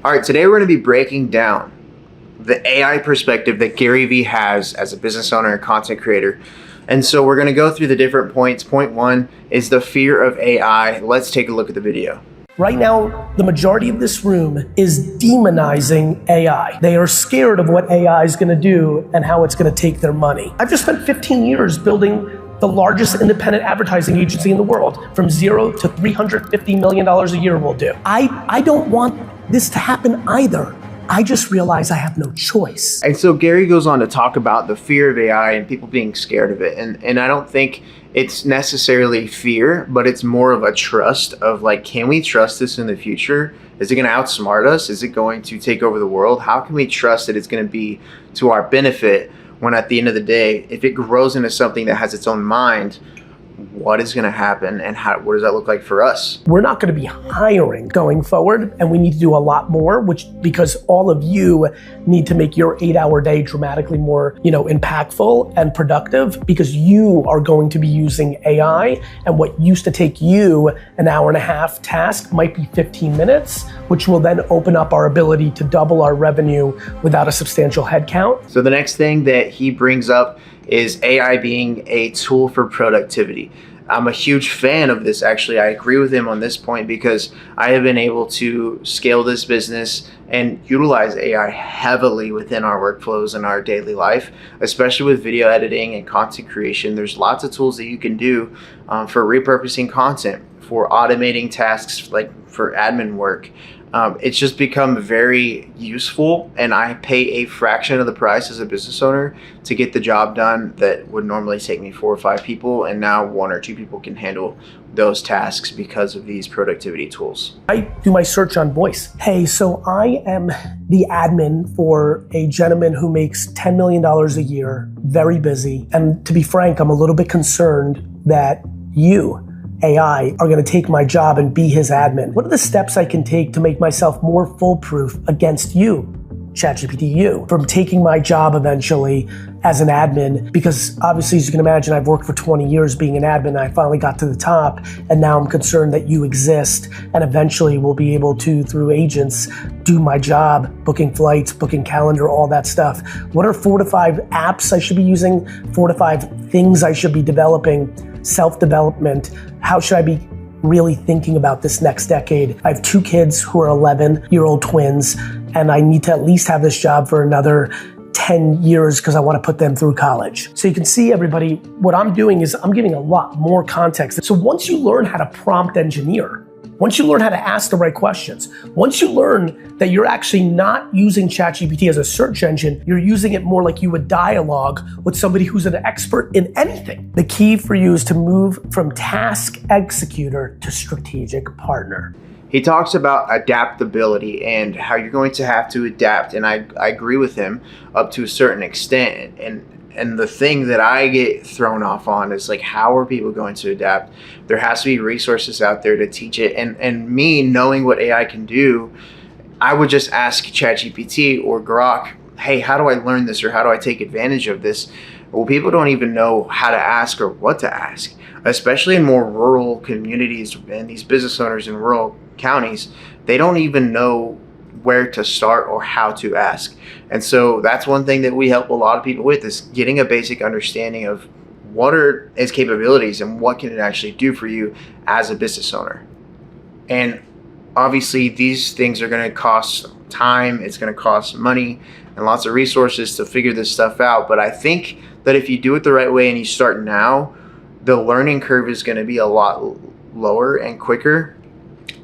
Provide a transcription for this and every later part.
All right, today we're going to be breaking down the AI perspective that Gary Vee has as a business owner and content creator. And so we're going to go through the different points. Point one is the fear of AI. Let's take a look at the video. Right now, the majority of this room is demonizing AI. They are scared of what AI is going to do and how it's going to take their money. I've just spent 15 years building the largest independent advertising agency in the world. From zero to $350 million a year we'll do. I don't want this to happen either. I just realize I have no choice. And so Gary goes on to talk about the fear of AI and people being scared of it. And I don't think it's necessarily fear, but it's more of a trust of like, can we trust this in the future? Is it going to outsmart us? Is it going to take over the world? How can we trust that it's going to be to our benefit when at the end of the day, if it grows into something that has its own mind, what is going to happen and what does that look like for us? We're not going to be hiring going forward, and we need to do a lot more, because all of you need to make your 8-hour day dramatically more, impactful and productive, because you are going to be using AI, and what used to take you an hour and a half task might be 15 minutes, which will then open up our ability to double our revenue without a substantial headcount. So the next thing that he brings up is AI being a tool for productivity. I'm a huge fan of this, actually. I agree with him on this point because I have been able to scale this business and utilize AI heavily within our workflows and our daily life, especially with video editing and content creation. There's lots of tools that you can do for repurposing content, for automating tasks, like for admin work. It's just become very useful, and I pay a fraction of the price as a business owner to get the job done that would normally take me 4 or 5 people, and now 1 or 2 people can handle those tasks because of these productivity tools. I do my search on voice. Hey, so I am the admin for a gentleman who makes $10 million a year, very busy, and to be frank, I'm a little bit concerned that you, AI, are gonna take my job and be his admin. What are the steps I can take to make myself more foolproof against you, ChatGPT you, from taking my job eventually as an admin? Because obviously, as you can imagine, I've worked for 20 years being an admin. I finally got to the top, and now I'm concerned that you exist, and eventually we'll be able to, through agents, do my job, booking flights, booking calendar, all that stuff. What are 4 to 5 apps I should be using? 4 to 5 things I should be developing? Self-development. How should I be really thinking about this next decade? I have 2 kids who are 11-year-old twins, and I need to at least have this job for another 10 years because I want to put them through college. So you can see, everybody, what I'm doing is I'm giving a lot more context. So once you learn how to prompt engineer, once you learn how to ask the right questions, once you learn that you're actually not using ChatGPT as a search engine, you're using it more like you would dialogue with somebody who's an expert in anything. The key for you is to move from task executor to strategic partner. He talks about adaptability and how you're going to have to adapt, and I agree with him up to a certain extent. And the thing that I get thrown off on is like, how are people going to adapt? There has to be resources out there to teach it. And me knowing what AI can do, I would just ask ChatGPT or Grok, hey, how do I learn this, or how do I take advantage of this? Well, people don't even know how to ask or what to ask, especially in more rural communities and these business owners in rural counties. They don't even know where to start or how to ask. And so that's one thing that we help a lot of people with, is getting a basic understanding of what are its capabilities and what can it actually do for you as a business owner. And obviously these things are going to cost time, it's going to cost money and lots of resources to figure this stuff out. But I think that if you do it the right way and you start now, the learning curve is going to be a lot lower and quicker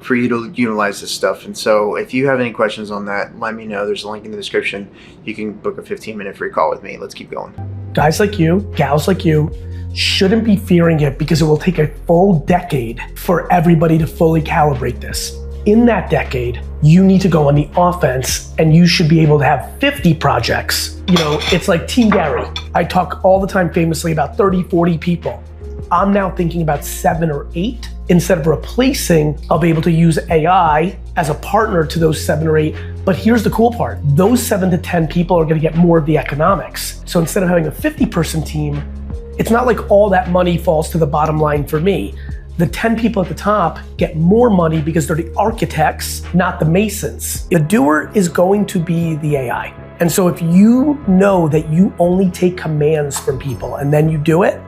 for you to utilize this stuff. And so if you have any questions on that, let me know. There's a link in the description. You can book a 15-minute free call with me. Let's keep going. Guys like you, gals like you, shouldn't be fearing it, because it will take a full decade for everybody to fully calibrate this. In that decade, you need to go on the offense, and you should be able to have 50 projects. It's like Team Gary. I talk all the time famously about 30, 40 people. I'm now thinking about 7 or 8. Instead of replacing, I'll be able to use AI as a partner to those 7 or 8. But here's the cool part. Those 7 to 10 people are gonna get more of the economics. So instead of having a 50-person team, it's not like all that money falls to the bottom line for me. The 10 people at the top get more money because they're the architects, not the masons. The doer is going to be the AI. And so if you know that you only take commands from people and then you do it,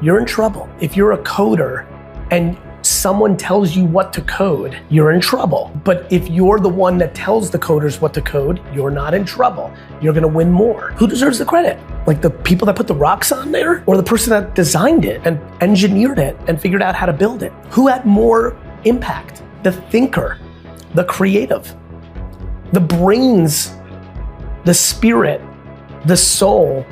you're in trouble. If you're a coder and someone tells you what to code, you're in trouble. But if you're the one that tells the coders what to code, you're not in trouble. You're gonna win more. Who deserves the credit? Like the people that put the rocks on there, or the person that designed it and engineered it and figured out how to build it? Who had more impact? The thinker, the creative, the brains, the spirit, the soul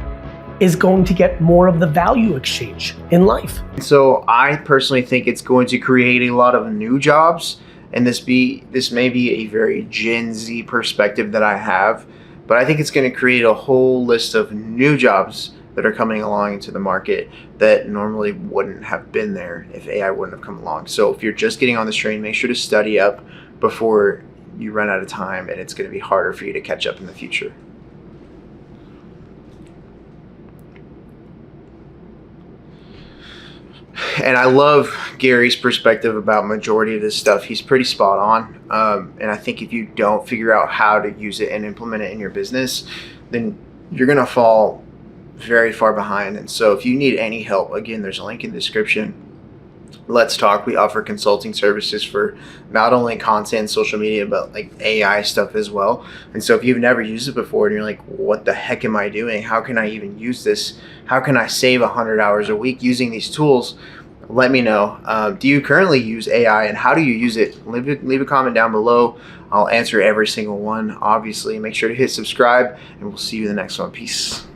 is going to get more of the value exchange in life. So I personally think it's going to create a lot of new jobs, and this may be a very Gen Z perspective that I have, but I think it's going to create a whole list of new jobs that are coming along into the market that normally wouldn't have been there if AI wouldn't have come along. So if you're just getting on this train, make sure to study up before you run out of time, and it's going to be harder for you to catch up in the future. And I love Gary's perspective about majority of this stuff. He's pretty spot on. And I think if you don't figure out how to use it and implement it in your business, then you're going to fall very far behind. And so if you need any help, again, there's a link in the description. Let's talk. We offer consulting services for not only content and social media, but like AI stuff as well. And so if you've never used it before and you're like, what the heck am I doing? How can I even use this? How can I save 100 hours a week using these tools? Let me know. Do you currently use AI, and how do you use it? Leave a comment down below. I'll answer every single one, obviously. Make sure to hit subscribe, and we'll see you in the next one. Peace.